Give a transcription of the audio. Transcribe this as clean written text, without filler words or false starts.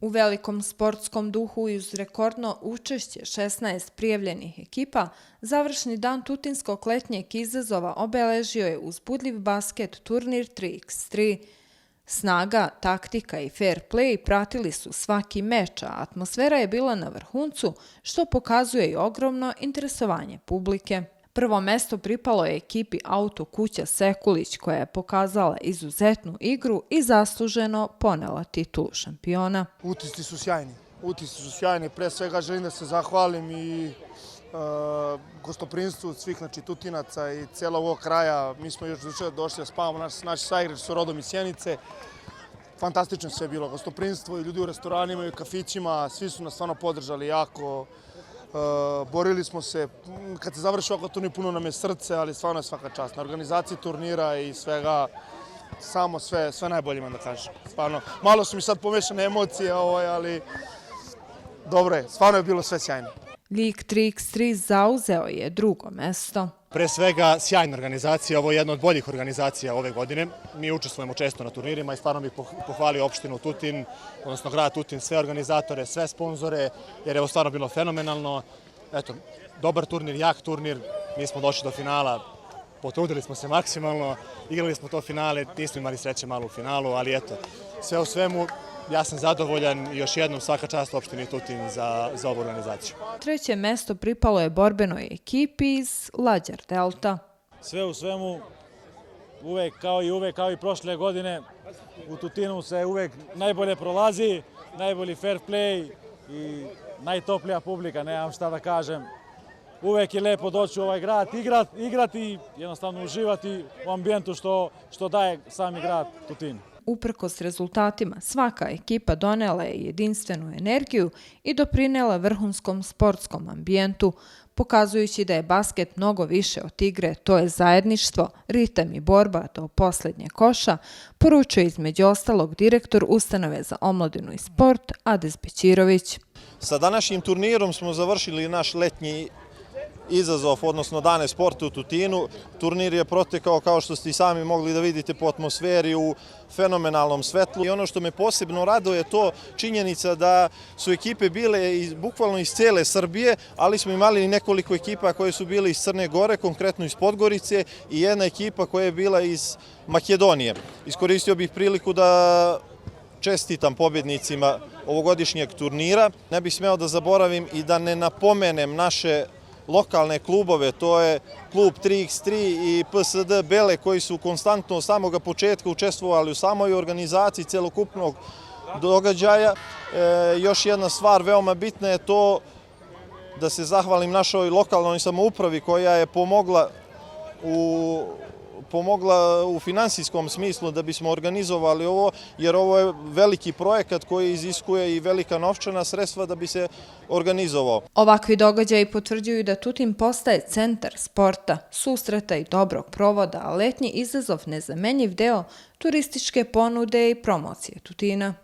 U velikom sportskom duhu i uz rekordno učešće 16 prijavljenih ekipa, završni dan tutinskog letnjeg izazova obeležio je uzbudljiv basket turnir 3x3. Snaga, taktika i fair play pratili su svaki meč, a atmosfera je bila na vrhuncu, što pokazuje i ogromno interesovanje publike. Prvo mesto pripalo je ekipi Auto kuća Sekulić, koja je pokazala izuzetnu igru i zasluženo ponela titulu šampiona. Utisci su sjajni. Pre svega želim da se zahvalim i gostoprinstvu svih Tutinaca i celog ovog kraja. Mi smo još došli da spavamo, naši saigrači su rodom iz Sjenice. Fantastično sve je bilo, gostoprinstvo i ljudi u restoranima i u kafićima, svi su nas stvarno podržali jako. Borili smo se, kad se završi ovako turnir puno nam je srce, ali stvarno je svaka čast. Na organizaciji turnira i svega, samo sve najbolje imam da kažem. Stvarno, malo su mi sad pomešane emocije, ali dobro je, stvarno je bilo sve sjajno. Lig 3x3 zauzeo je drugo mesto. Pre svega, sjajna organizacija, ovo je jedna od boljih organizacija ove godine. Mi učestvujemo često na turnirima i stvarno bih pohvalio opštinu Tutin, odnosno grad Tutin, sve organizatore, sve sponzore, jer je ovo stvarno bilo fenomenalno. Eto, dobar turnir, jak turnir, mi smo došli do finala, potrudili smo se maksimalno, igrali smo to finale, nismo imali sreće malo u finalu, ali eto, sve u svemu, ja sam zadovoljan i još jednom svaka čast opštini Tutin za ovu organizaciju. Treće mesto pripalo je borbenoj ekipi iz Lađar Delta. Sve u svemu, uvek kao i prošle godine, u Tutinu se uvek najbolje prolazi, najbolji fair play i najtoplija publika, nemam šta da kažem. Uvek je lepo doći u ovaj grad, igrati i jednostavno uživati u ambijentu što daje sami grad Tutin. Uprkos rezultatima, svaka ekipa donela je jedinstvenu energiju i doprinela vrhunskom sportskom ambijentu, pokazujući da je basket mnogo više od igre, to je zajedništvo, ritam i borba do poslednje koša, poručuje između ostalog direktor Ustanove za omladinu i sport Ades Bećirović. Sa današnjim turnirom smo završili naš letnji izazov, odnosno dane sporta u Tutinu. Turnir je protekao, kao što ste i sami mogli da vidite, po atmosferi u fenomenalnom svetlu. I ono što me posebno raduje je to činjenica da su ekipe bile bukvalno iz cele Srbije, ali smo imali i nekoliko ekipa koje su bile iz Crne Gore, konkretno iz Podgorice, i jedna ekipa koja je bila iz Makedonije. Iskoristio bih priliku da čestitam pobjednicima ovogodišnjeg turnira. Ne bih smeo da zaboravim i da ne napomenem naše lokalne klubove, to je klub 3x3 i PSD Bele, koji su konstantno od samoga početka učestvovali u samoj organizaciji celokupnog događaja. Još jedna stvar veoma bitna je to da se zahvalim našoj lokalnoj samoupravi koja je pomogla u finansijskom smislu da bismo organizovali ovo, jer ovo je veliki projekat koji iziskuje i velika novčana sredstva da bi se organizovao. Ovakvi događaji potvrđuju da Tutin postaje centar sporta, susreta i dobrog provoda, a letnji izazov nezamenjiv deo turističke ponude i promocije Tutina.